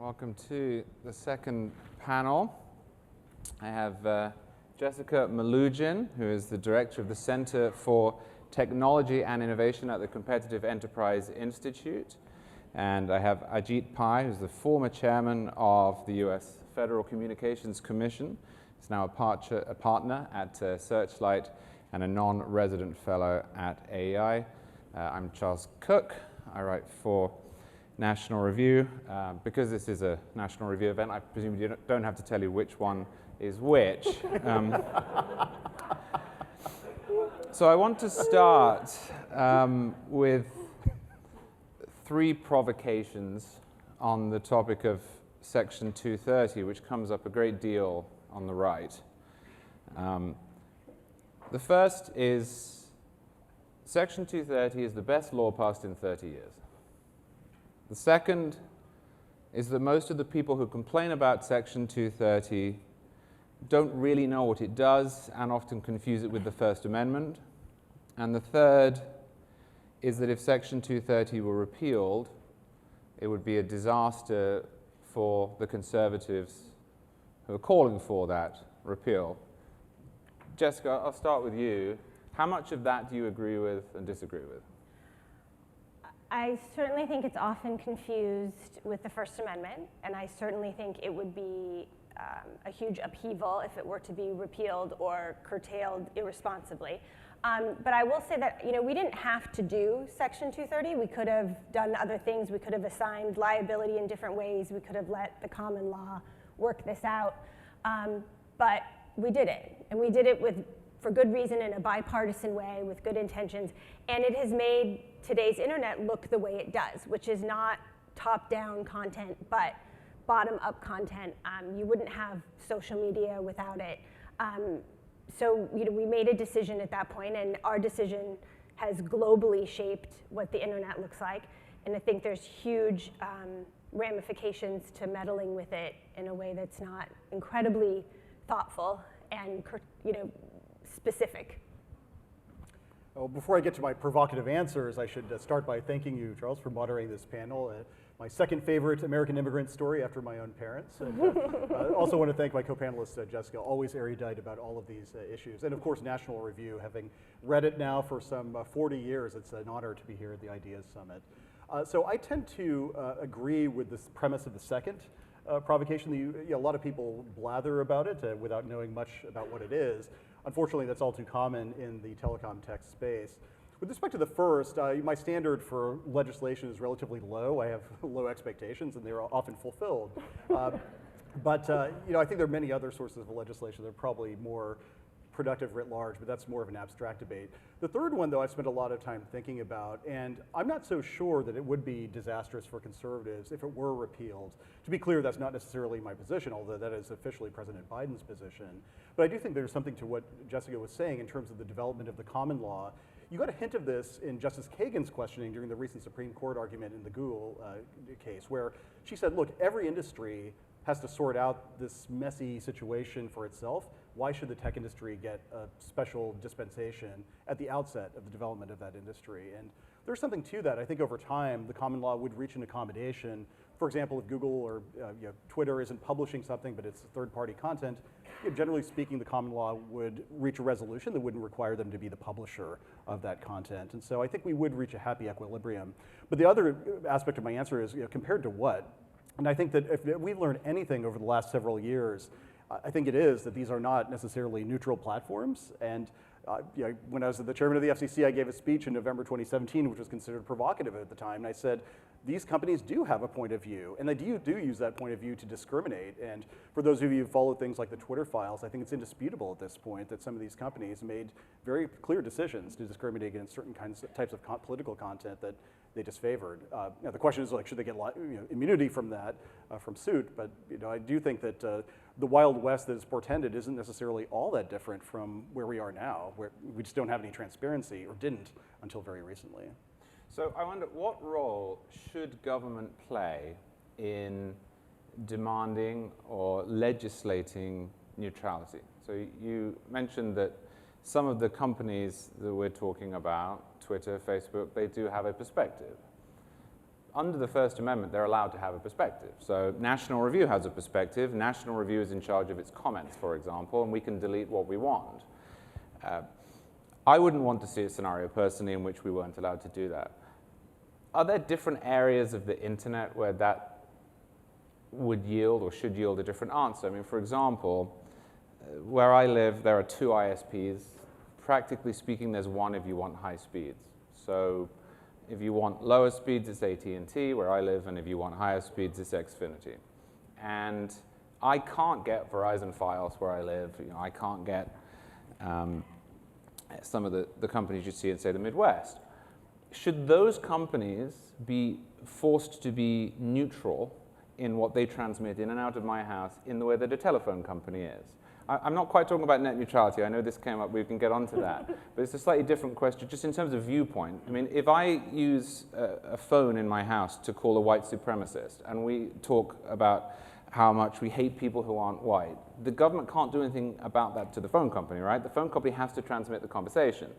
Welcome to the second panel. I have Jessica Melugin, who is the director of the Center for Technology and Innovation at the Competitive Enterprise Institute. And I have Ajit Pai, who's the former chairman of the US Federal Communications Commission. He's now a partner at Searchlight and a non-resident fellow at AEI. I'm Charles Cooke. I write for National Review. Because this is a National Review event, I presume you don't have to tell you which one is which. So I want to start with three provocations on the topic of Section 230, which comes up a great deal on the right. The first is Section 230 is the best law passed in 30 years. The second is that most of the people who complain about Section 230 don't really know what it does and often confuse it with the First Amendment. And the third is that if Section 230 were repealed, it would be a disaster for the conservatives who are calling for that repeal. Jessica, I'll start with you. How much of that do you agree with and disagree with? I certainly think it's often confused with the First Amendment, and I certainly think it would be a huge upheaval if it were to be repealed or curtailed irresponsibly. But I will say that we didn't have to do Section 230. We could have done other things. We could have assigned liability in different ways. We could have let the common law work this out. But we did it, and we did it for good reason in a bipartisan way with good intentions, and it has made today's internet look the way it does, which is not top-down content, but bottom-up content. You wouldn't have social media without it. So we made a decision at that point, and our decision has globally shaped what the internet looks like, and I think there's huge ramifications to meddling with it in a way that's not incredibly thoughtful and specific. Well, before I get to my provocative answers, I should start by thanking you, Charles, for moderating this panel. My second favorite American immigrant story after my own parents. And, I also want to thank my co-panelist, Jessica, always erudite about all of these issues. And of course, National Review, having read it now for some 40 years, it's an honor to be here at the Ideas Summit. So I tend to agree with this premise of the second provocation. A lot of people blather about it without knowing much about what it is. Unfortunately, that's all too common in the telecom tech space. With respect to the first, my standard for legislation is relatively low. I have low expectations, and they're often fulfilled. But I think there are many other sources of legislation that are probably more productive writ large, but that's more of an abstract debate. The third one, though, I've spent a lot of time thinking about, and I'm not so sure that it would be disastrous for conservatives if it were repealed. To be clear, that's not necessarily my position, although that is officially President Biden's position. But I do think there's something to what Jessica was saying in terms of the development of the common law. You got a hint of this in Justice Kagan's questioning during the recent Supreme Court argument in the Google case, where she said, look, every industry has to sort out this messy situation for itself. Why should the tech industry get a special dispensation at the outset of the development of that industry? And there's something to that. I think over time, the common law would reach an accommodation. For example, if Google or Twitter isn't publishing something, but it's third-party content, generally speaking, the common law would reach a resolution that wouldn't require them to be the publisher of that content. And so I think we would reach a happy equilibrium. But the other aspect of my answer is, compared to what? And I think that if we've learned anything over the last several years, I think it is that these are not necessarily neutral platforms. And when I was the chairman of the FCC, I gave a speech in November 2017, which was considered provocative at the time. And I said, these companies do have a point of view, and they do use that point of view to discriminate. And for those of you who follow things like the Twitter files, I think it's indisputable at this point that some of these companies made very clear decisions to discriminate against certain types of political content that they disfavored. Now the question is, should they get immunity from that, from suit? But I do think that the Wild West that is portended isn't necessarily all that different from where we are now, where we just don't have any transparency, or didn't until very recently. So I wonder, what role should government play in demanding or legislating neutrality? So you mentioned that some of the companies that we're talking about, Twitter, Facebook, they do have a perspective. under the First Amendment, they're allowed to have a perspective. So National Review has a perspective. National Review is in charge of its comments, for example, and we can delete what we want. I wouldn't want to see a scenario personally in which we weren't allowed to do that. Are there different areas of the internet where that would yield or should yield a different answer? I mean, for example, where I live, there are 2 ISPs. Practically speaking, there's one if you want high speeds. So if you want lower speeds, it's AT&T, where I live, and if you want higher speeds, it's Xfinity. And I can't get Verizon Fios where I live. You know, I can't get some of the companies you see in, say, the Midwest. Should those companies be forced to be neutral in what they transmit in and out of my house in the way that a telephone company is? I'm not quite talking about net neutrality. I know this came up. We can get onto that. But it's a slightly different question, just in terms of viewpoint. I mean, if I use a phone in my house to call a white supremacist, and we talk about how much we hate people who aren't white, the government can't do anything about that to the phone company, right? The phone company has to transmit the conversation.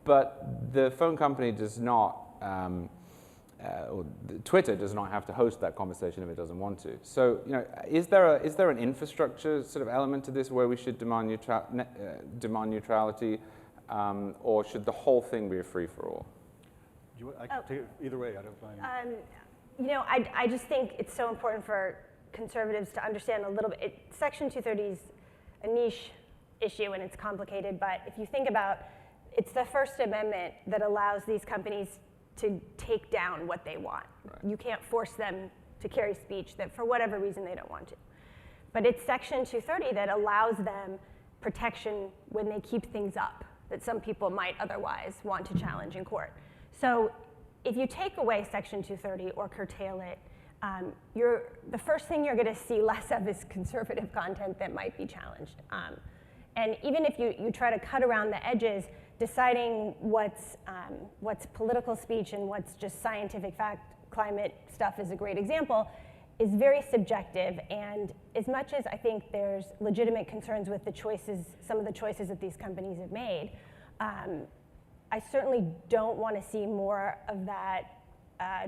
But the phone company does not, or Twitter does not have to host that conversation if it doesn't want to. So, you know, is there an infrastructure sort of element to this where we should demand neutrality, or should the whole thing be a free-for-all? I can take it either way. I don't mind. You know, I just think it's so important for conservatives to understand a little bit. Section 230 is a niche issue and it's complicated, but if you think about, it's the First Amendment that allows these companies to take down what they want. Right. You can't force them to carry speech that for whatever reason they don't want to. But it's Section 230 that allows them protection when they keep things up that some people might otherwise want to challenge in court. So if you take away Section 230 or curtail it, the first thing you're going to see less of is conservative content that might be challenged. And even if you try to cut around the edges, deciding what's political speech and what's just scientific fact, climate stuff is a great example, is very subjective. And as much as I think there's legitimate concerns with the choices, some of the choices that these companies have made, I certainly don't want to see more of that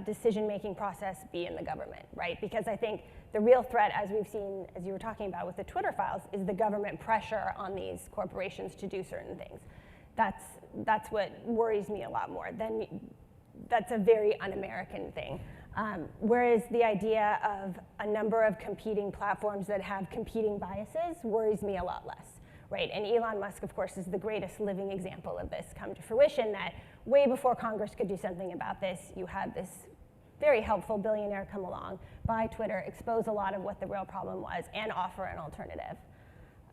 decision-making process be in the government, right? Because I think the real threat, as we've seen, as you were talking about with the Twitter files, is the government pressure on these corporations to do certain things. That's what worries me a lot more. That's a very un-American thing. Whereas the idea of a number of competing platforms that have competing biases worries me a lot less, right? And Elon Musk, of course, is the greatest living example of this come to fruition, that way before Congress could do something about this, you had this very helpful billionaire come along, buy Twitter, expose a lot of what the real problem was, and offer an alternative.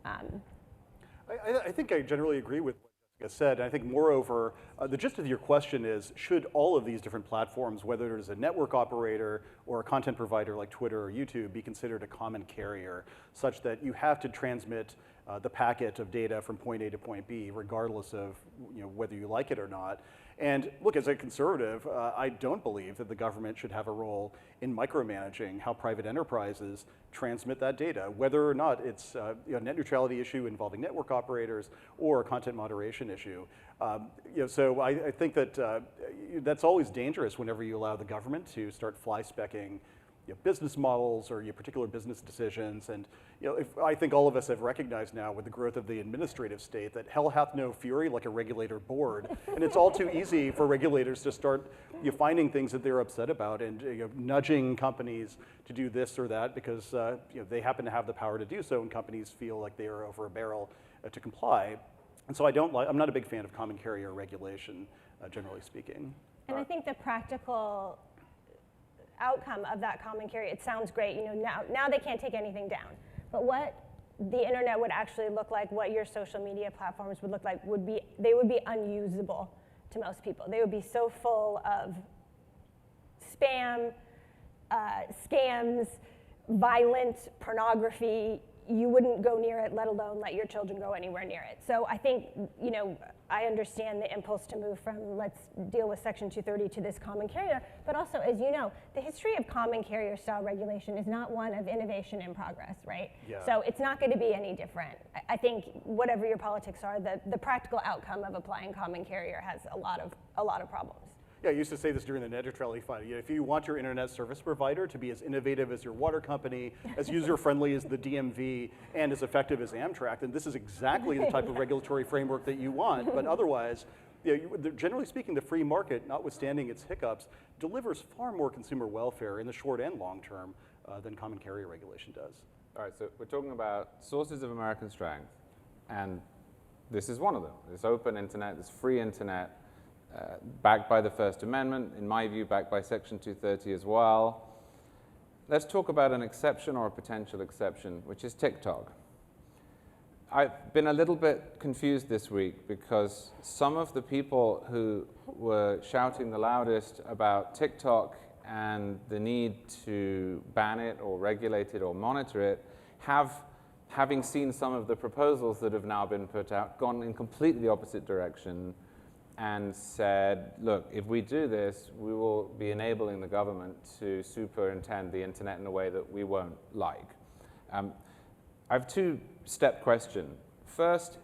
I think I generally agree with what Jessica said. And I think, moreover, the gist of your question is, should all of these different platforms, whether it is a network operator or a content provider like Twitter or YouTube, be considered a common carrier, such that you have to transmit the packet of data from point A to point B, regardless of whether you like it or not? And look, as a conservative, I don't believe that the government should have a role in micromanaging how private enterprises transmit that data, whether or not it's a net neutrality issue involving network operators or a content moderation issue. So I think that that's always dangerous whenever you allow the government to start fly-specking business models or particular business decisions. And I think all of us have recognized now with the growth of the administrative state that hell hath no fury like a regulator bored. And it's all too easy for regulators to start finding things that they're upset about and nudging companies to do this or that because they happen to have the power to do so, and companies feel like they are over a barrel to comply. And so I'm not a big fan of common carrier regulation, generally speaking. And I think the practical outcome of that common carrier, it sounds great, now they can't take anything down. But what the internet would actually look like, what your social media platforms would look like, they would be unusable to most people. They would be so full of spam, scams, violent pornography, you wouldn't go near it, let alone let your children go anywhere near it. So I think, I understand the impulse to move from let's deal with Section 230 to this common carrier, but also, as you know, the history of common carrier style regulation is not one of innovation and progress, right? Yeah. So it's not going to be any different. I think whatever your politics are, the practical outcome of applying common carrier has a lot of problems. Yeah, I used to say this during the net neutrality fight. If you want your internet service provider to be as innovative as your water company, as user-friendly as the DMV, and as effective as Amtrak, then this is exactly the type of regulatory framework that you want. But otherwise, generally speaking, the free market, notwithstanding its hiccups, delivers far more consumer welfare in the short and long term than common carrier regulation does. All right, so we're talking about sources of American strength, and this is one of them. This open internet, this free internet, backed by the First Amendment, in my view, backed by Section 230 as well. Let's talk about an exception or a potential exception, which is TikTok. I've been a little bit confused this week because some of the people who were shouting the loudest about TikTok and the need to ban it or regulate it or monitor it have, having seen some of the proposals that have now been put out, gone in completely the opposite direction and said, look, if we do this, we will be enabling the government to superintend the internet in a way that we won't like. I have a two-step question. First,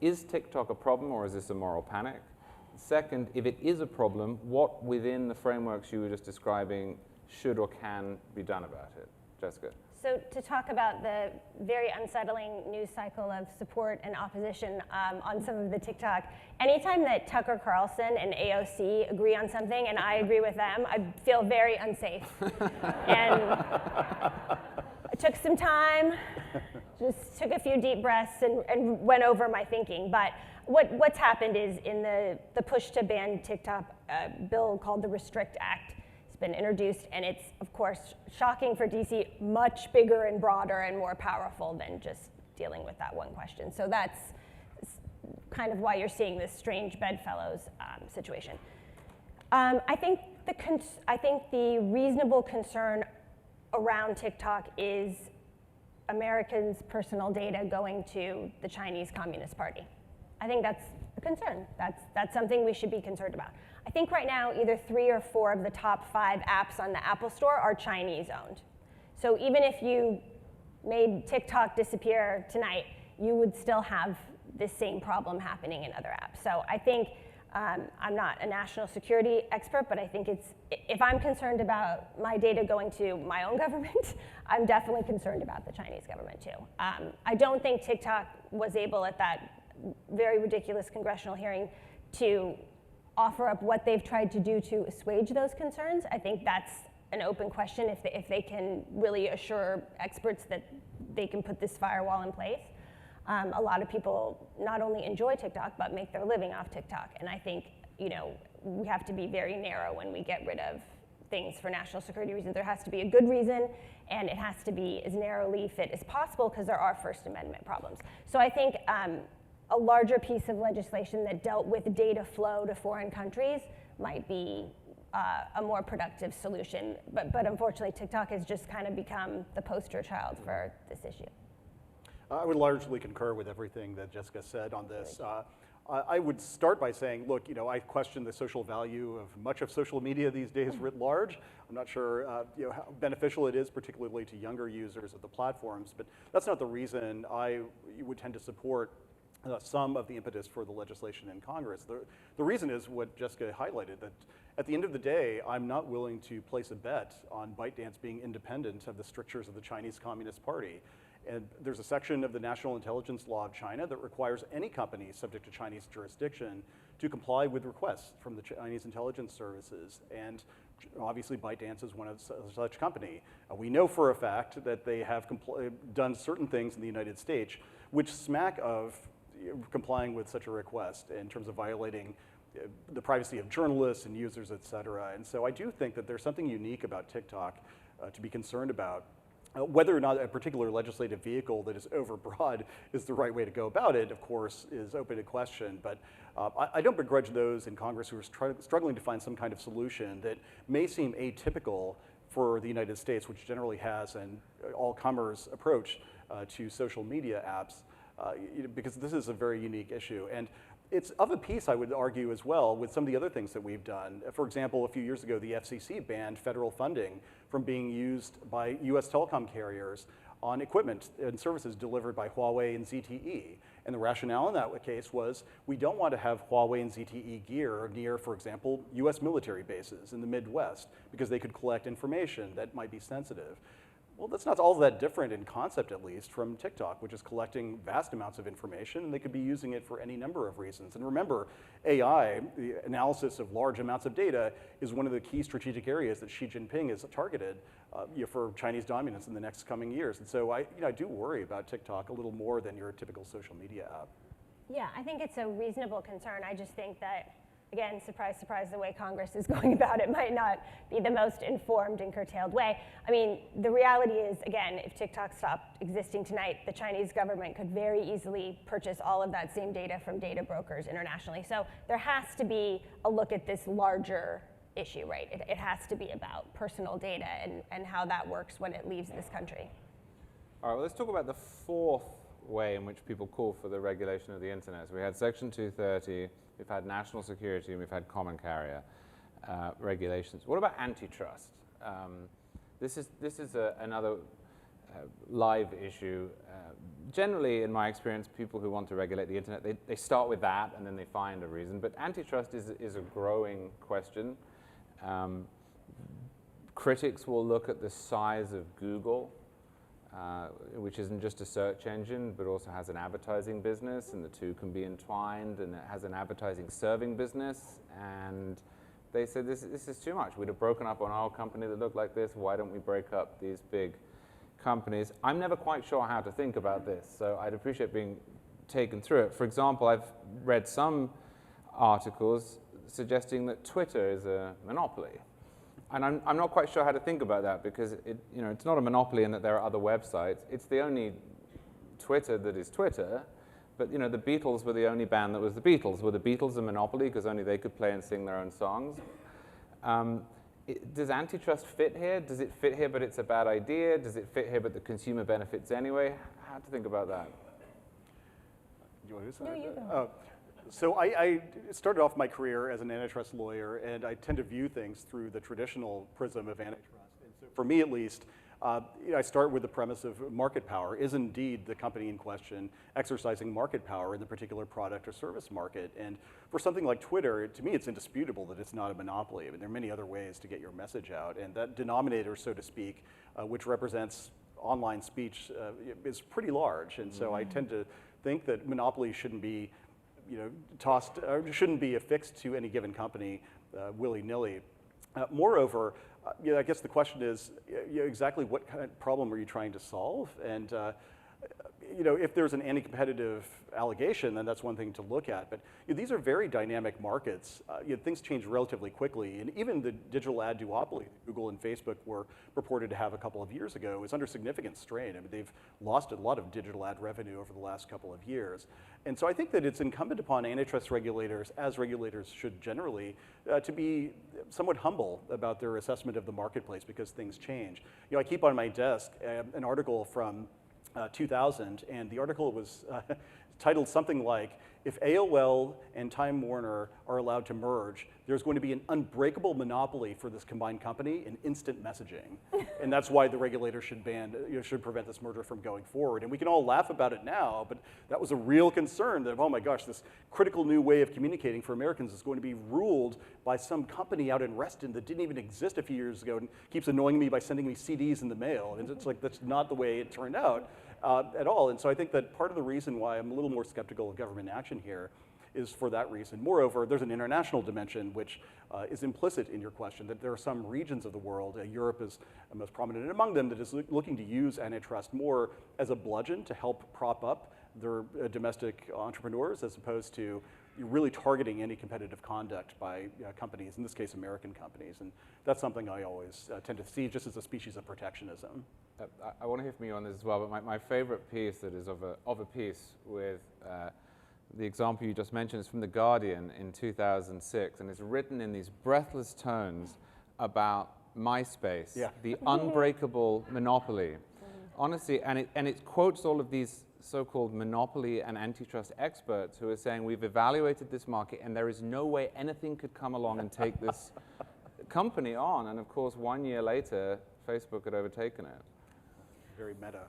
is TikTok a problem or is this a moral panic? Second, if it is a problem, what within the frameworks you were just describing should or can be done about it? Jessica. So to talk about the very unsettling news cycle of support and opposition on some of the TikTok, anytime that Tucker Carlson and AOC agree on something and I agree with them, I feel very unsafe. And I took some time, just took a few deep breaths and went over my thinking. But what's happened is in the push to ban TikTok bill called the Restrict Act, been introduced, and it's, of course, shocking for DC, much bigger and broader and more powerful than just dealing with that one question. So that's kind of why you're seeing this strange bedfellows situation. I think the reasonable concern around TikTok is Americans' personal data going to the Chinese Communist Party. I think that's a concern. That's something we should be concerned about. I think right now either 3 or 4 of the top 5 apps on the Apple Store are Chinese owned. So even if you made TikTok disappear tonight, you would still have this same problem happening in other apps. So I think, I'm not a national security expert, but I think if I'm concerned about my data going to my own government, I'm definitely concerned about the Chinese government too. I don't think TikTok was able at that very ridiculous congressional hearing to offer up what they've tried to do to assuage those concerns. I think that's an open question if they can really assure experts that they can put this firewall in place. A lot of people not only enjoy TikTok, but make their living off TikTok. And I think, we have to be very narrow when we get rid of things for national security reasons. There has to be a good reason, and it has to be as narrowly fit as possible because there are First Amendment problems. So I think a larger piece of legislation that dealt with data flow to foreign countries might be a more productive solution. But unfortunately, TikTok has just kind of become the poster child for this issue. I would largely concur with everything that Jessica said on this. I would start by saying, look, I question the social value of much of social media these days writ large. I'm not sure how beneficial it is, particularly to younger users of the platforms, but that's not the reason I would tend to support some of the impetus for the legislation in Congress. The reason is what Jessica highlighted, that at the end of the day, I'm not willing to place a bet on ByteDance being independent of the strictures of the Chinese Communist Party. And there's a section of the National Intelligence Law of China that requires any company subject to Chinese jurisdiction to comply with requests from the Chinese intelligence services. And obviously ByteDance is one of such company. We know for a fact that they have done certain things in the United States which smack of complying with such a request in terms of violating the privacy of journalists and users, et cetera. And so I do think that there's something unique about TikTok to be concerned about. Whether or not a particular legislative vehicle that is overbroad is the right way to go about it, of course, is open to question. But I don't begrudge those in Congress who are struggling to find some kind of solution that may seem atypical for the United States, which generally has an all-comers approach to social media apps, because this is a very unique issue. And it's of a piece, I would argue, as well, with some of the other things that we've done. For example, a few years ago, the FCC banned federal funding from being used by US telecom carriers on equipment and services delivered by Huawei and ZTE. And the rationale in that case was we don't want to have Huawei and ZTE gear near, for example, US military bases in the Midwest because they could collect information that might be sensitive. Well, that's not all that different in concept, at least, from TikTok, which is collecting vast amounts of information, and they could be using it for any number of reasons. And remember, AI, the analysis of large amounts of data, is one of the key strategic areas that Xi Jinping has targeted for Chinese dominance in the next coming years. And so I do worry about TikTok a little more than your typical social media app. Yeah, I think it's a reasonable concern. I just think that, again, surprise, surprise, the way Congress is going about it might not be the most informed and curtailed way. I mean, the reality is, again, if TikTok stopped existing tonight, the Chinese government could very easily purchase all of that same data from data brokers internationally. So there has to be a look at this larger issue, right? It has to be about personal data and how that works when it leaves this country. All right, well, let's talk about the fourth way in which people call for the regulation of the internet. So we had Section 230, we've had national security, and we've had common carrier regulations. What about antitrust? This is another live issue. Generally, in my experience, people who want to regulate the internet, they start with that and then they find a reason. But antitrust is a growing question. Critics will look at the size of Google, which isn't just a search engine, but also has an advertising business, and the two can be entwined, and it has an advertising serving business, and they say this is too much. We'd have broken up an oil company that looked like this. Why don't we break up these big companies? I'm never quite sure how to think about this, so I'd appreciate being taken through it. For example, I've read some articles suggesting that Twitter is a monopoly. And I'm not quite sure how to think about that, because it's not a monopoly in that there are other websites. It's the only Twitter that is Twitter. But the Beatles were the only band that was the Beatles. Were the Beatles a monopoly because only they could play and sing their own songs? Does antitrust fit here? Does it fit here but it's a bad idea? Does it fit here but the consumer benefits anyway? How to think about that? You want to do No, something? you go. So I started off my career as an antitrust lawyer, and I tend to view things through the traditional prism of antitrust. And so for me, at least, I start with the premise of market power. Is indeed the company in question exercising market power in the particular product or service market? And for something like Twitter, to me, it's indisputable that it's not a monopoly. I mean, there are many other ways to get your message out, and that denominator, so to speak, which represents online speech, is pretty large. And so I tend to think that monopoly shouldn't be tossed, or shouldn't be affixed to any given company willy-nilly. Moreover, I guess the question is exactly what kind of problem are you trying to solve? And if there's an anti-competitive allegation, then that's one thing to look at. But these are very dynamic markets. Things change relatively quickly, and even the digital ad duopoly that Google and Facebook were purported to have a couple of years ago is under significant strain. I mean, they've lost a lot of digital ad revenue over the last couple of years. And so I think that it's incumbent upon antitrust regulators, as regulators should generally, to be somewhat humble about their assessment of the marketplace, because things change. I keep on my desk an article from 2000, and the article was titled something like, "If AOL and Time Warner are allowed to merge, there's going to be an unbreakable monopoly for this combined company in instant messaging." And that's why the regulator should should prevent this merger from going forward. And we can all laugh about it now, but that was a real concern that, oh my gosh, this critical new way of communicating for Americans is going to be ruled by some company out in Reston that didn't even exist a few years ago and keeps annoying me by sending me CDs in the mail. And it's like, that's not the way it turned out at all. And so I think that part of the reason why I'm a little more skeptical of government action here is for that reason. Moreover, there's an international dimension which is implicit in your question, that there are some regions of the world, Europe is most prominent among them, that is looking to use antitrust more as a bludgeon to help prop up their domestic entrepreneurs, as opposed to really targeting any competitive conduct by companies, in this case American companies. And that's something I always tend to see just as a species of protectionism. I want to hear from you on this as well, but my favorite piece that is of a piece with the example you just mentioned is from The Guardian in 2006, and it's written in these breathless tones about MySpace, the unbreakable monopoly. Honestly, and it quotes all of these so-called monopoly and antitrust experts who are saying, we've evaluated this market and there is no way anything could come along and take this company on. And of course, 1 year later, Facebook had overtaken it. Very meta.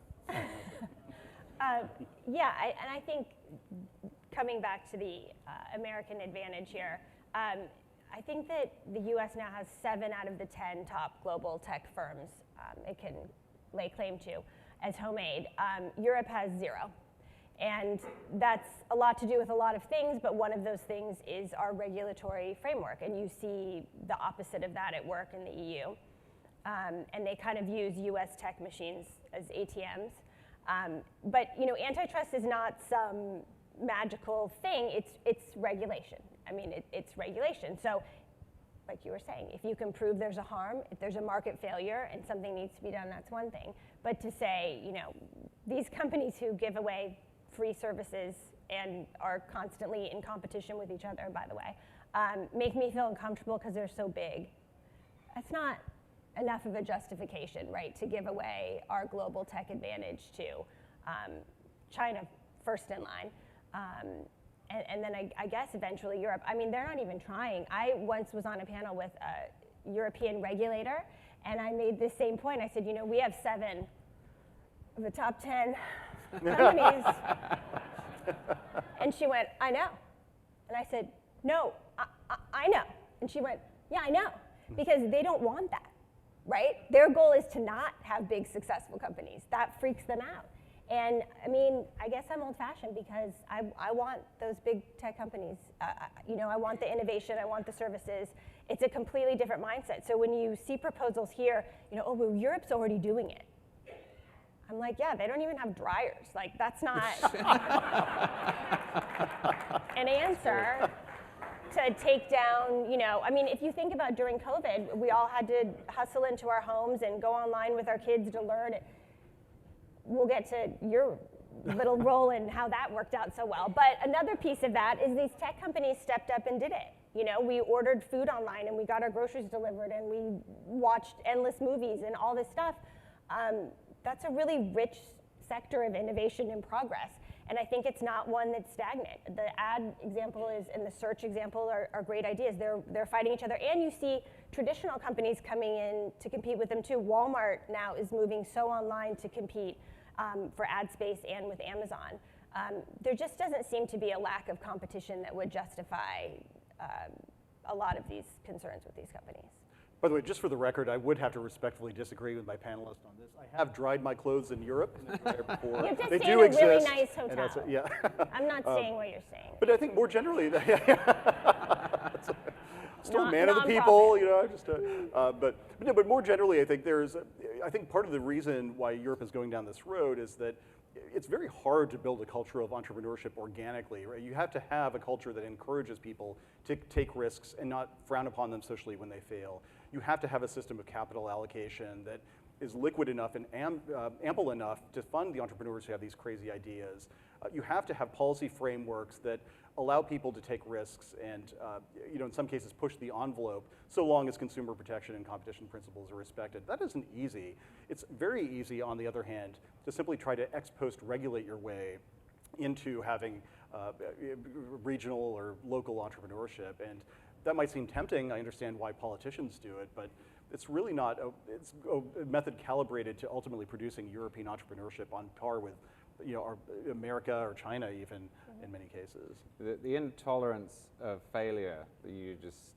Yeah, and I think coming back to the American advantage here, I think that the U.S. now has 7 out of the 10 top global tech firms it can lay claim to as homemade. Europe has 0. And that's a lot to do with a lot of things, but one of those things is our regulatory framework. And you see the opposite of that at work in the EU. And they kind of use US tech machines as ATMs. But antitrust is not some magical thing, it's regulation. I mean, it's regulation. So like you were saying, if you can prove there's a harm, if there's a market failure and something needs to be done, that's one thing. But to say, these companies who give away free services and are constantly in competition with each other, by the way, make me feel uncomfortable because they're so big. That's not enough of a justification, right, to give away our global tech advantage to China first in line. And then I guess eventually Europe. I mean, they're not even trying. I once was on a panel with a European regulator, and I made this same point. I said, we have 7 of the top 10 companies. And she went, I know. And I said, no, I know. And she went, yeah, I know. Because they don't want that, right? Their goal is to not have big, successful companies. That freaks them out. And I mean, I guess I'm old-fashioned because I want those big tech companies. I want the innovation, I want the services. It's a completely different mindset. So when you see proposals here, oh, well, Europe's already doing it. I'm like, yeah, they don't even have dryers. Like, that's not an answer to take down, I mean, if you think about during COVID, we all had to hustle into our homes and go online with our kids to learn. We'll get to your little role in how that worked out so well. But another piece of that is these tech companies stepped up and did it. We ordered food online and we got our groceries delivered and we watched endless movies and all this stuff. That's a really rich sector of innovation and progress. And I think it's not one that's stagnant. The ad example and the search example are great ideas. They're fighting each other. And you see traditional companies coming in to compete with them too. Walmart now is moving so online to compete for ad space and with Amazon. There just doesn't seem to be a lack of competition that would justify a lot of these concerns with these companies. By the way, just for the record, I would have to respectfully disagree with my panelist on this. I have dried my clothes in Europe in a dryer before. You have to they stay do in a really exist, nice hotel. Yeah. I'm not saying what you're saying. But I think more generally, still a man of the Non-profit. people, but more generally, I think I think part of the reason why Europe is going down this road is that it's very hard to build a culture of entrepreneurship organically, right? You have to have a culture that encourages people to take risks and not frown upon them socially when they fail. You have to have a system of capital allocation that is liquid enough and ample enough to fund the entrepreneurs who have these crazy ideas. You have to have policy frameworks that allow people to take risks and, in some cases, push the envelope so long as consumer protection and competition principles are respected. That isn't easy. It's very easy, on the other hand, to simply try to ex post regulate your way into having regional or local entrepreneurship. And that might seem tempting. I understand why politicians do it, but it's really not. It's a method calibrated to ultimately producing European entrepreneurship on par with, America or China, even in many cases. The intolerance of failure that you just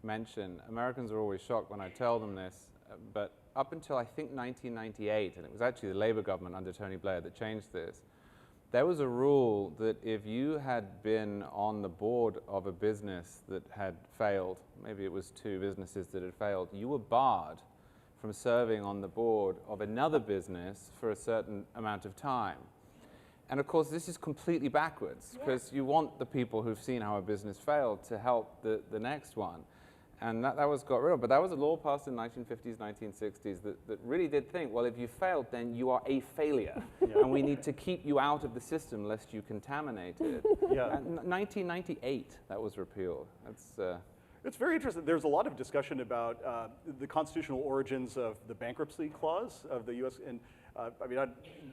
mentioned, Americans are always shocked when I tell them this, but up until I think 1998, and it was actually the Labour government under Tony Blair that changed this, there was a rule that if you had been on the board of a business that had failed, maybe it was 2 businesses that had failed, you were barred from serving on the board of another business for a certain amount of time. And of course, this is completely backwards, because you want the people who've seen how a business failed to help the next one. And that was got rid of. But that was a law passed in the 1950s, 1960s that really did think, well, if you failed, then you are a failure. And we need to keep you out of the system lest you contaminate it. And 1998, that was repealed. It's very interesting. There's a lot of discussion about the constitutional origins of the bankruptcy clause of the U.S. And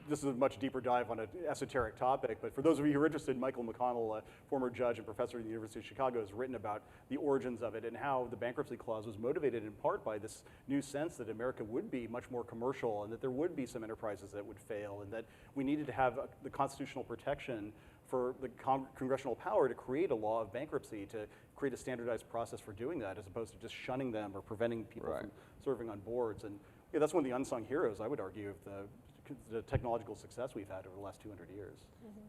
this is a much deeper dive on an esoteric topic, but for those of you who are interested, Michael McConnell, a former judge and professor at the University of Chicago, has written about the origins of it and how the bankruptcy clause was motivated in part by this new sense that America would be much more commercial and that there would be some enterprises that would fail and that we needed to have the constitutional protection for the congressional power to create a law of bankruptcy, to create a standardized process for doing that, as opposed to just shunning them or preventing people from serving on boards. And yeah, that's one of the unsung heroes, I would argue, of the technological success we've had over the last 200 years.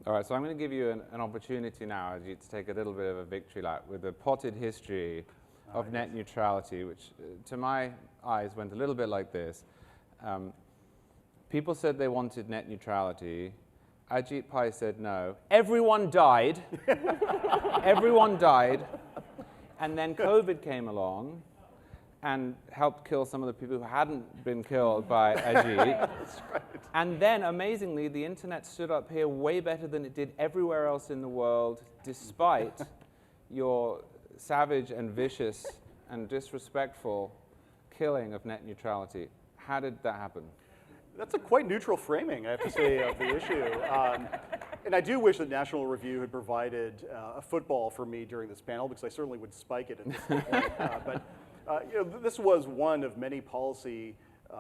All right, so I'm going to give you an opportunity now, Ajit, to take a little bit of a victory lap with the potted history of net neutrality, which to my eyes went a little bit like this. People said they wanted net neutrality. Ajit Pai said no. Everyone died. Everyone died. And then COVID came along and helped kill some of the people who hadn't been killed by Ajit. That's right. And then, amazingly, the internet stood up here way better than it did everywhere else in the world, despite your savage and vicious and disrespectful killing of net neutrality. How did that happen? That's a quite neutral framing, I have to say, of the issue. And I do wish that National Review had provided a football for me during this panel, because I certainly would spike it at this point. But this was one of many policy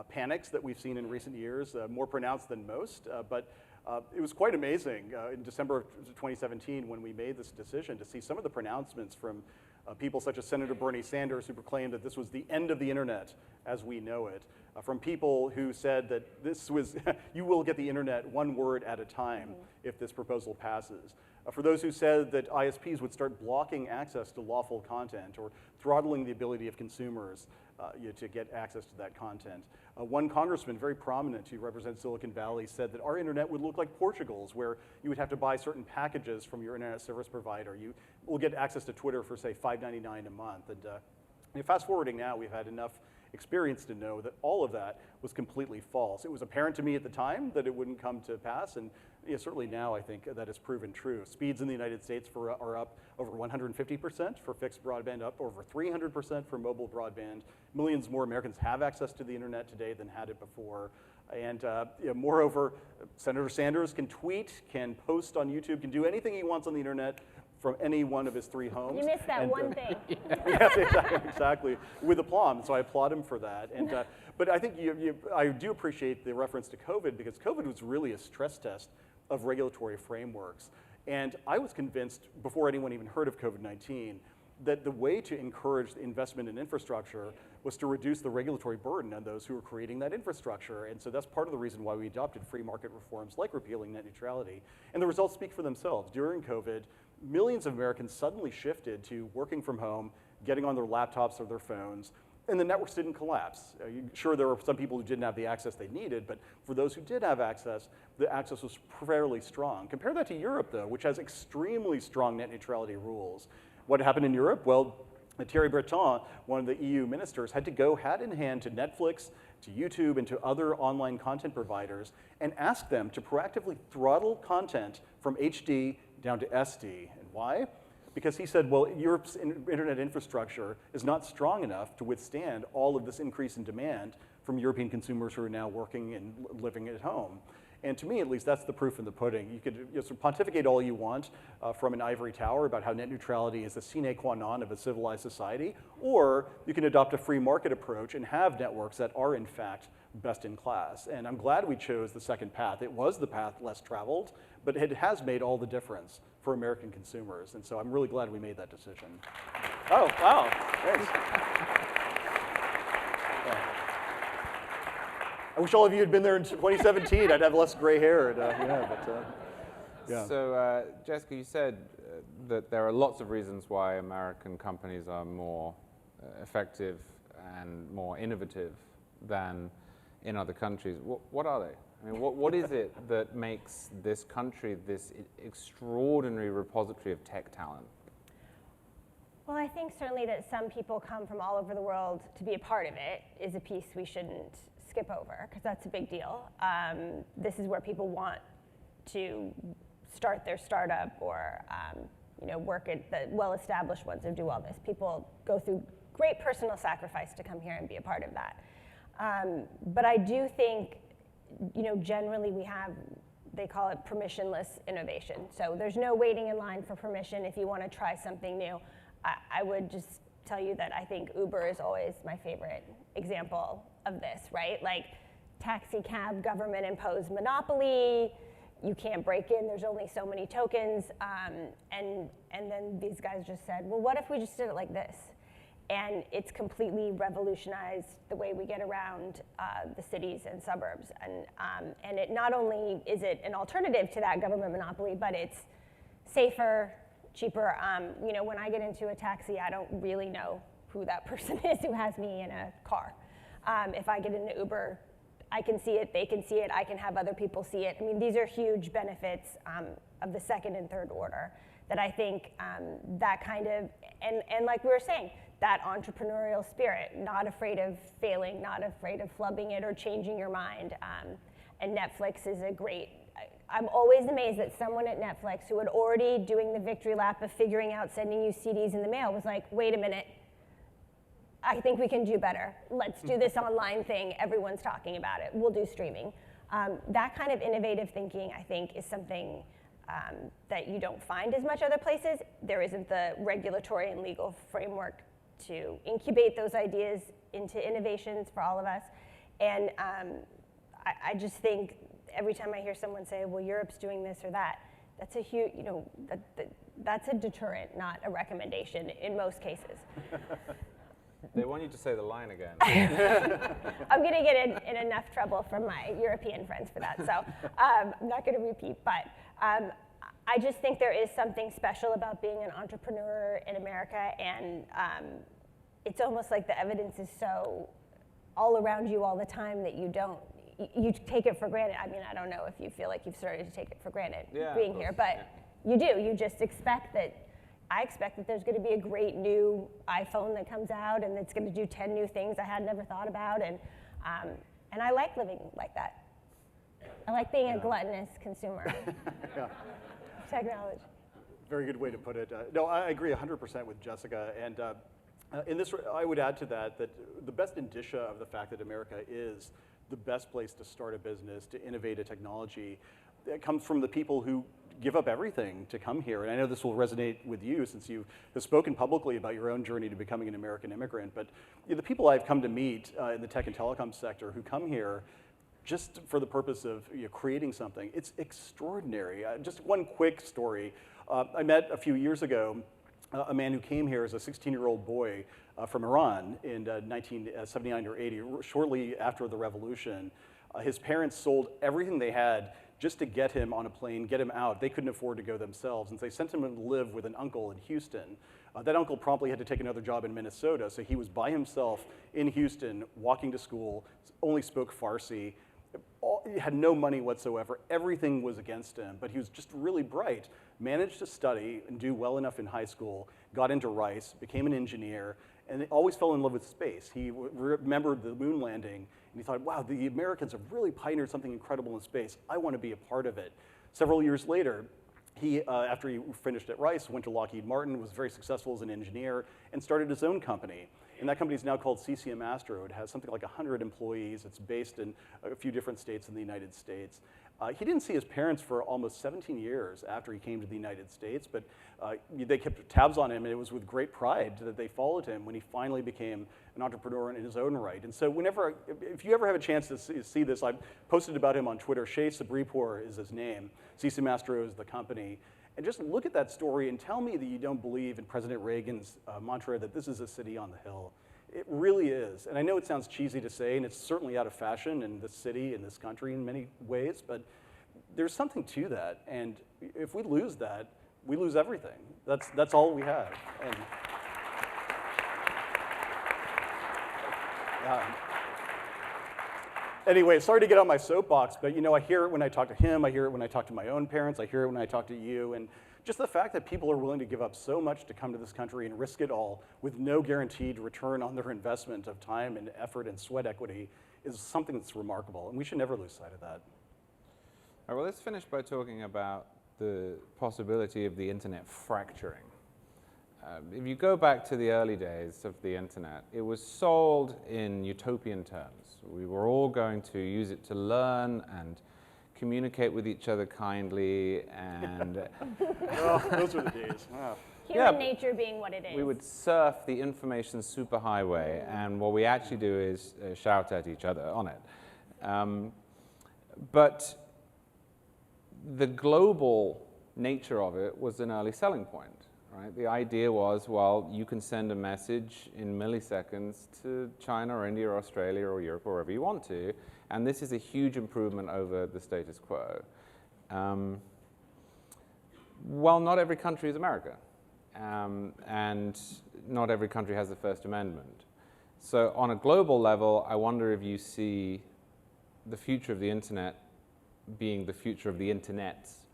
panics that we've seen in recent years, more pronounced than most. But it was quite amazing in December of 2017 when we made this decision to see some of the pronouncements from people such as Senator Bernie Sanders, who proclaimed that this was the end of the internet as we know it, from people who said that this was, you will get the internet one word at a time if this proposal passes. For those who said that ISPs would start blocking access to lawful content or throttling the ability of consumers to get access to that content. One congressman, very prominent, who represents Silicon Valley, said that our internet would look like Portugal's, where you would have to buy certain packages from your internet service provider. You will get access to Twitter for, say, $5.99 a month. And fast forwarding now, we've had enough experience to know that all of that was completely false. It was apparent to me at the time that it wouldn't come to pass, and certainly now I think that has proven true. Speeds in the United States are up over 150% for fixed broadband, up over 300% for mobile broadband. Millions more Americans have access to the internet today than had it before. And moreover, Senator Sanders can tweet, can post on YouTube, can do anything he wants on the internet from any one of his 3 homes. You missed that one thing. Yes, exactly, with aplomb, so I applaud him for that. And, but I think I do appreciate the reference to COVID, because COVID was really a stress test of regulatory frameworks. And I was convinced, before anyone even heard of COVID-19, that the way to encourage investment in infrastructure was to reduce the regulatory burden on those who were creating that infrastructure. And so that's part of the reason why we adopted free market reforms like repealing net neutrality. And the results speak for themselves. During COVID, millions of Americans suddenly shifted to working from home, getting on their laptops or their phones, and the networks didn't collapse. Sure, there were some people who didn't have the access they needed, but for those who did have access, the access was fairly strong. Compare that to Europe, though, which has extremely strong net neutrality rules. What happened in Europe? Well, Thierry Breton, one of the EU ministers, had to go hand in hand to Netflix, to YouTube, and to other online content providers and ask them to proactively throttle content from HD down to SD. And why? Because he said, well, Europe's internet infrastructure is not strong enough to withstand all of this increase in demand from European consumers who are now working and living at home. And to me, at least, that's the proof in the pudding. You could sort of pontificate all you want from an ivory tower about how net neutrality is the sine qua non of a civilized society, or you can adopt a free market approach and have networks that are, in fact, best in class. And I'm glad we chose the second path. It was the path less traveled, but it has made all the difference for American consumers. And so I'm really glad we made that decision. Oh, wow, thanks. I wish all of you had been there in 2017. I'd have less gray hair. Yeah. So, Jessica, you said that there are lots of reasons why American companies are more effective and more innovative than in other countries. What are they? I mean, what is it that makes this country this extraordinary repository of tech talent? Well, I think certainly that some people come from all over the world to be a part of it is a piece we shouldn't skip over, because that's a big deal. This is where people want to start their startup or work at the well-established ones who do all this. People go through great personal sacrifice to come here and be a part of that. But I do think generally we have, they call it permissionless innovation. So there's no waiting in line for permission if you want to try something new. I would just tell you that I think Uber is always my favorite example of this, right? Like taxi cab, government imposed monopoly, you can't break in, there's only so many tokens, and then these guys just said, well, what if we just did it like this? And it's completely revolutionized the way we get around the cities and suburbs. And it not only is it an alternative to that government monopoly, but it's safer, cheaper. When I get into a taxi, I don't really know who that person is who has me in a car. If I get into Uber, I can see it, they can see it, I can have other people see it. I mean, these are huge benefits of the second and third order that I think that kind of, and like we were saying, that entrepreneurial spirit, not afraid of failing, not afraid of flubbing it or changing your mind. And Netflix is a great, I'm always amazed that someone at Netflix who had already doing the victory lap of figuring out sending you CDs in the mail was like, wait a minute, I think we can do better. Let's do this online thing, everyone's talking about it, we'll do streaming. That kind of innovative thinking, I think, is something that you don't find as much other places. There isn't the regulatory and legal framework to incubate those ideas into innovations for all of us. And I just think every time I hear someone say, well, Europe's doing this or that, that's a huge, that's a deterrent, not a recommendation in most cases. They want you to say the line again. I'm going to get in enough trouble from my European friends for that, so I'm not going to repeat. But I just think there is something special about being an entrepreneur in America, and it's almost like the evidence is so all around you all the time that you take it for granted. I mean, I don't know if you feel like you've started to take it for granted being here, but you do. You just expect that. I expect that there's going to be a great new iPhone that comes out, and it's going to do 10 new things I had never thought about, and I like living like that. I like being a gluttonous consumer of technology. Very good way to put it. No, I agree 100% with Jessica, and in this, I would add to that the best indicia of the fact that America is the best place to start a business, to innovate a technology, that comes from the people who give up everything to come here. And I know this will resonate with you since you have spoken publicly about your own journey to becoming an American immigrant. But the people I've come to meet in the tech and telecom sector who come here just for the purpose of creating something, it's extraordinary. Just one quick story. I met a few years ago a man who came here as a 16-year-old boy from Iran in 1979 or 80, shortly after the revolution. His parents sold everything they had just to get him on a plane, get him out. They couldn't afford to go themselves, and so they sent him to live with an uncle in Houston. That uncle promptly had to take another job in Minnesota, so he was by himself in Houston, walking to school, only spoke Farsi, had no money whatsoever. Everything was against him, but he was just really bright, managed to study and do well enough in high school, got into Rice, became an engineer, and always fell in love with space. He remembered the moon landing, and he thought, wow, the Americans have really pioneered something incredible in space. I want to be a part of it. Several years later, he, after he finished at Rice, went to Lockheed Martin, was very successful as an engineer, and started his own company. And that company is now called CCM Astro. It has something like 100 employees. It's based in a few different states in the United States. He didn't see his parents for almost 17 years after he came to the United States, but they kept tabs on him, and it was with great pride that they followed him when he finally became an entrepreneur in his own right. And so if you ever have a chance to see this, I've posted about him on Twitter. Shea Sabripour is his name. CCM Astro is the company. And just look at that story and tell me that you don't believe in President Reagan's mantra that this is a city on the hill. It really is. And I know it sounds cheesy to say, and it's certainly out of fashion in this city, in this country in many ways, but there's something to that. And if we lose that, we lose everything. That's all we have. And anyway, sorry to get on my soapbox, but I hear it when I talk to him, I hear it when I talk to my own parents, I hear it when I talk to you, and just the fact that people are willing to give up so much to come to this country and risk it all with no guaranteed return on their investment of time and effort and sweat equity is something that's remarkable, and we should never lose sight of that. All right, well, let's finish by talking about the possibility of the internet fracturing. If you go back to the early days of the internet, it was sold in utopian terms. We were all going to use it to learn and communicate with each other kindly and Oh, those were the days. Wow. Human nature being what it is. we would surf the information superhighway, and what we actually do is shout at each other on it. But the global nature of it was an early selling point, right? The idea was, well, you can send a message in milliseconds to China or India or Australia or Europe or wherever you want to, and this is a huge improvement over the status quo. Well, not every country is America, and not every country has the First Amendment. So on a global level, I wonder if you see the future of the internet being the future of the internets.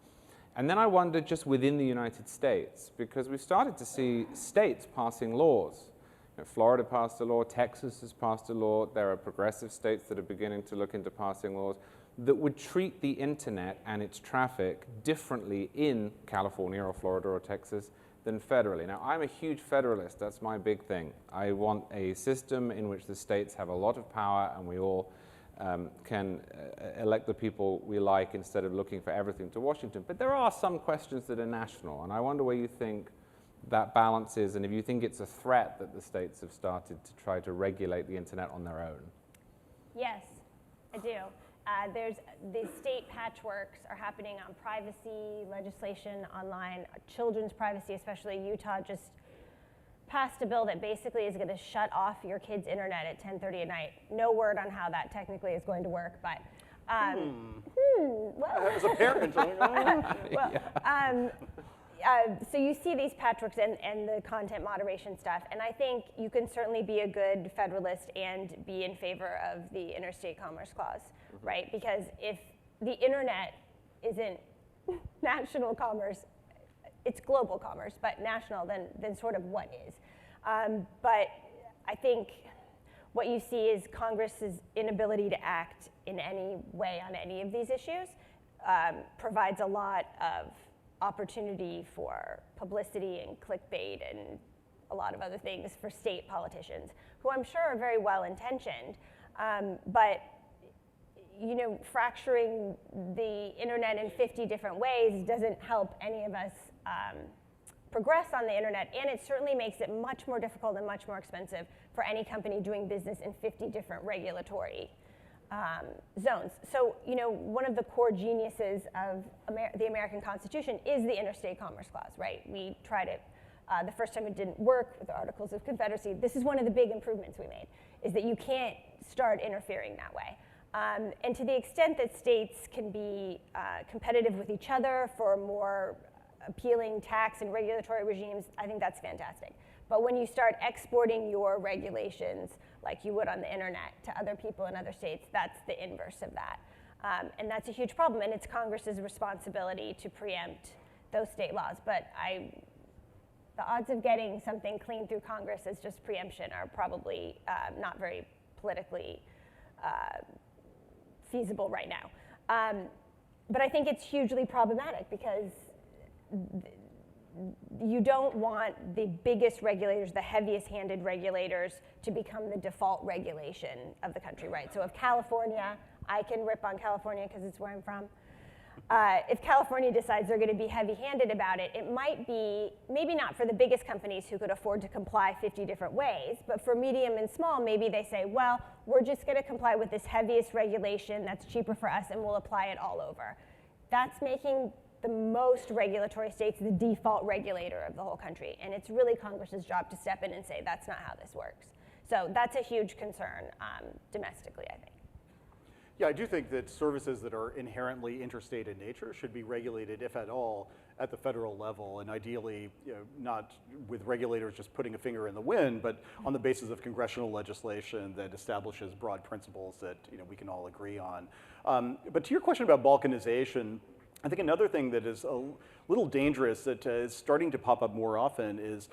And then I wonder just within the United States, because we've started to see states passing laws. You know, Florida passed a law, Texas has passed a law, there are progressive states that are beginning to look into passing laws that would treat the internet and its traffic differently in California or Florida or Texas than federally. Now, I'm a huge federalist, that's my big thing. I want a system in which the states have a lot of power and we all can elect the people we like instead of looking for everything to Washington. But there are some questions that are national, and I wonder where you think that balance is, and if you think it's a threat that the states have started to try to regulate the internet on their own. Yes, I do. There's the state patchworks are happening on privacy legislation online, children's privacy, especially Utah just passed a bill that basically is going to shut off your kid's internet at 10:30 at night. No word on how that technically is going to work, but well, As a parent, I'm like, oh. so you see these patchworks and the content moderation stuff, and I think you can certainly be a good federalist and be in favor of the Interstate Commerce Clause, right? Because if the internet isn't national commerce, it's global commerce, but national, then sort of what is? But I think what you see is Congress's inability to act in any way on any of these issues provides a lot of opportunity for publicity and clickbait and a lot of other things for state politicians, who I'm sure are very well intentioned, but you know, fracturing the internet in 50 different ways doesn't help any of us progress on the internet, and it certainly makes it much more difficult and much more expensive for any company doing business in 50 different regulatory zones. So, you know, one of the core geniuses of the American Constitution is the Interstate Commerce Clause, right? We tried it the first time it didn't work with the Articles of Confederacy. This is one of the big improvements we made, is that you can't start interfering that way. And to the extent that states can be competitive with each other for more appealing tax and regulatory regimes, I think that's fantastic. But when you start exporting your regulations like you would on the internet to other people in other states, that's the inverse of that. And that's a huge problem, and it's Congress's responsibility to preempt those state laws. But the odds of getting something clean through Congress as just preemption are probably not very politically feasible right now. But I think it's hugely problematic because you don't want the biggest regulators, the heaviest-handed regulators, to become the default regulation of the country, right? So if California, I can rip on California because it's where I'm from. If California decides they're going to be heavy-handed about it, it might be, maybe not for the biggest companies who could afford to comply 50 different ways, but for medium and small, maybe they say, well, we're just going to comply with this heaviest regulation that's cheaper for us, and we'll apply it all over. That's making the most regulatory states the default regulator of the whole country, and it's really Congress's job to step in and say, that's not how this works. So that's a huge concern domestically, I think. Yeah, I do think that services that are inherently interstate in nature should be regulated, if at all, at the federal level, and ideally, you know, not with regulators just putting a finger in the wind, but on the basis of congressional legislation that establishes broad principles that, you know, we can all agree on. But to your question about balkanization, I think another thing that is a little dangerous that is starting to pop up more often is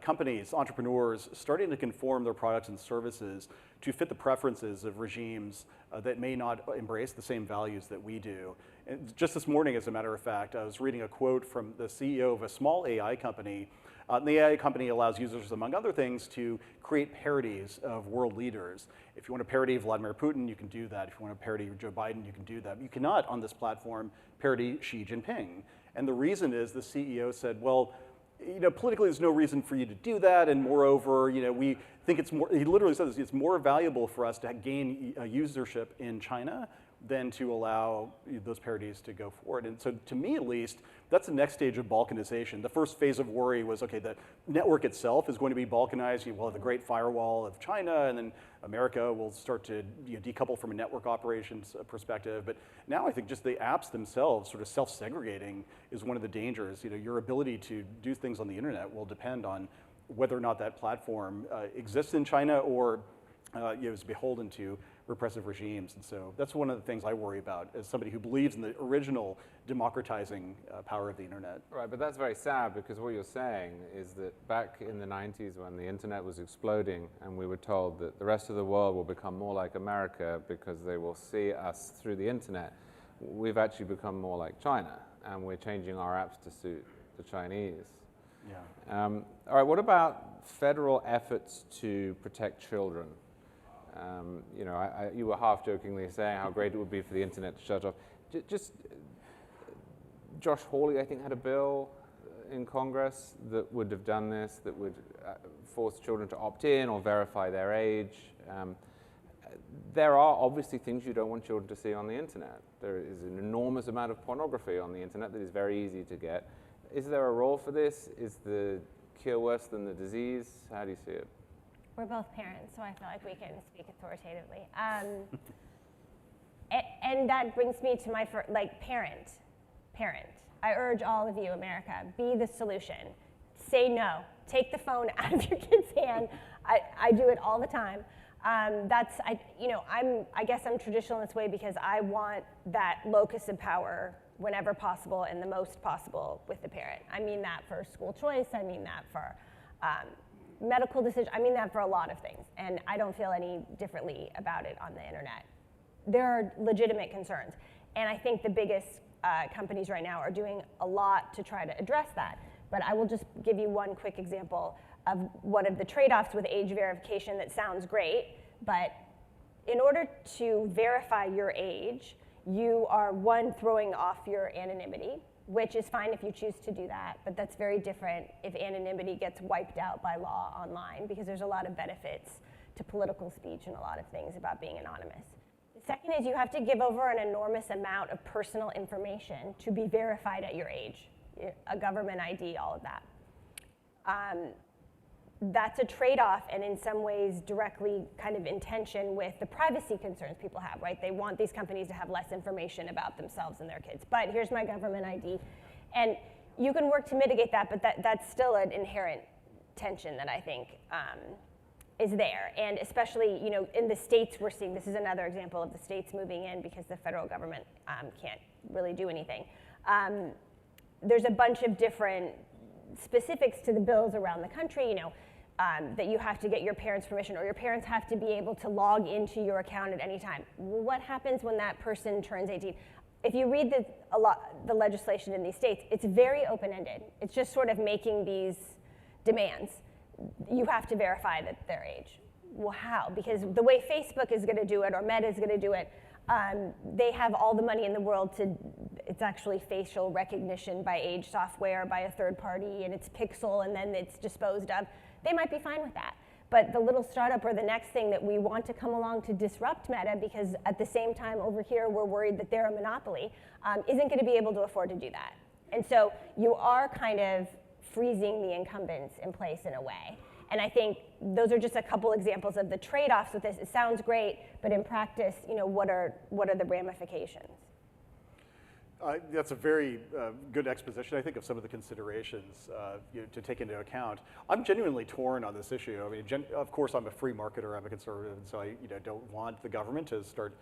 companies, entrepreneurs, starting to conform their products and services to fit the preferences of regimes that may not embrace the same values that we do. And just this morning, as a matter of fact, I was reading a quote from the CEO of a small AI company The AI company allows users, among other things, to create parodies of world leaders. If you want a parody of Vladimir Putin, you can do that. If you want a parody of Joe Biden, you can do that. You cannot, on this platform, parody Xi Jinping. And the reason is the CEO said, well, politically there's no reason for you to do that, and moreover, we think it's more, he literally said this, it's more valuable for us to gain usership in China than to allow those parodies to go forward. And so to me at least, that's the next stage of balkanization. The first phase of worry was, okay, the network itself is going to be balkanized. We'll have the Great Firewall of China, and then America will start to decouple from a network operations perspective. But now I think just the apps themselves sort of self-segregating is one of the dangers. Your ability to do things on the internet will depend on whether or not that platform exists in China or is beholden to repressive regimes. And so that's one of the things I worry about as somebody who believes in the original democratizing power of the internet. Right, but that's very sad because what you're saying is that back in the 90s when the internet was exploding and we were told that the rest of the world will become more like America because they will see us through the internet, we've actually become more like China and we're changing our apps to suit the Chinese. Yeah. All right, what about federal efforts to protect children? You were half jokingly saying how great it would be for the internet to shut off. Josh Hawley, I think, had a bill in Congress that would have done this, that would force children to opt in or verify their age. There are obviously things you don't want children to see on the internet. There is an enormous amount of pornography on the internet that is very easy to get. Is there a role for this? Is the cure worse than the disease? How do you see it? We're both parents, so I feel like we can speak authoritatively. And that brings me to my parent. I urge all of you, America, be the solution. Say no. Take the phone out of your kid's hand. I do it all the time. I guess I'm traditional in this way because I want that locus of power whenever possible and the most possible with the parent. I mean that for school choice. I mean that for medical decision. I mean that for a lot of things, and I don't feel any differently about it on the internet. There are legitimate concerns, and I think the biggest companies right now are doing a lot to try to address that. But I will just give you one quick example of one of the trade-offs with age verification that sounds great, but in order to verify your age, you are, one, throwing off your anonymity, which is fine if you choose to do that, but that's very different if anonymity gets wiped out by law online, because there's a lot of benefits to political speech and a lot of things about being anonymous. The second is you have to give over an enormous amount of personal information to be verified at your age, a government ID, all of that. That's a trade-off, and in some ways directly kind of in tension with the privacy concerns people have, right? They want these companies to have less information about themselves and their kids. But here's my government ID. And you can work to mitigate that, but that's still an inherent tension that I think is there. And especially, in the states we're seeing, this is another example of the states moving in because the federal government can't really do anything. There's a bunch of different specifics to the bills around the country, that you have to get your parents' permission, or your parents have to be able to log into your account at any time. What happens when that person turns 18? If you read the legislation in these states, it's very open-ended. It's just sort of making these demands. You have to verify that their age. Well, how? Because the way Facebook is going to do it, or Meta is going to do it, they have all the money in the world it's actually facial recognition by age software by a third party, and it's pixel, and then it's disposed of. They might be fine with that. But the little startup or the next thing that we want to come along to disrupt Meta, because at the same time over here we're worried that they're a monopoly, isn't going to be able to afford to do that. And so you are kind of freezing the incumbents in place in a way. And I think those are just a couple examples of the trade-offs with this. It sounds great, but in practice, what are the ramifications? That's a very good exposition, I think, of some of the considerations to take into account. I'm genuinely torn on this issue. I mean, of course, I'm a free marketer. I'm a conservative, and so I don't want the government to start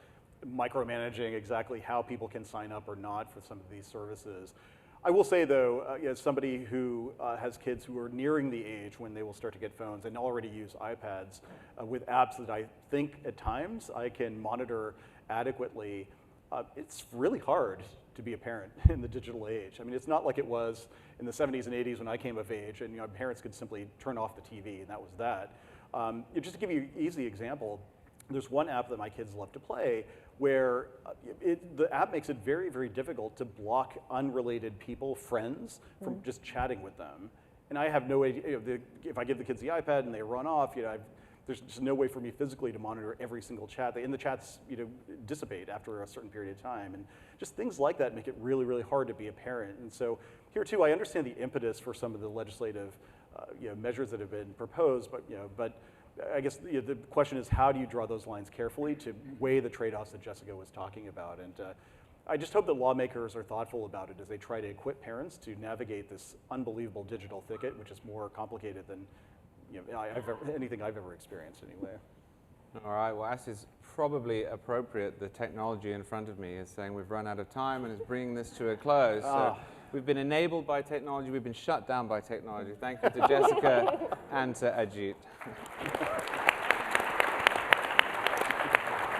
micromanaging exactly how people can sign up or not for some of these services. I will say, though, as somebody who has kids who are nearing the age when they will start to get phones and already use iPads with apps that I think at times I can monitor adequately, it's really hard to be a parent in the digital age. I mean, it's not like it was in the 70s and 80s when I came of age, and parents could simply turn off the TV, and that was that. Just to give you an easy example, there's one app that my kids love to play where the app makes it very, very difficult to block unrelated people, friends, from just chatting with them. And I have no idea, if I give the kids the iPad and they run off, there's just no way for me physically to monitor every single chat. And the chats dissipate after a certain period of time. And just things like that make it really, really hard to be a parent. And so here too, I understand the impetus for some of the legislative measures that have been proposed, but I guess the question is, how do you draw those lines carefully to weigh the trade-offs that Jessica was talking about? And I just hope that lawmakers are thoughtful about it as they try to equip parents to navigate this unbelievable digital thicket, which is more complicated than anything I've ever experienced anyway. All right, well, as is probably appropriate, the technology in front of me is saying we've run out of time and is bringing this to a close. So we've been enabled by technology, we've been shut down by technology. Thank you to Jessica and to Ajit.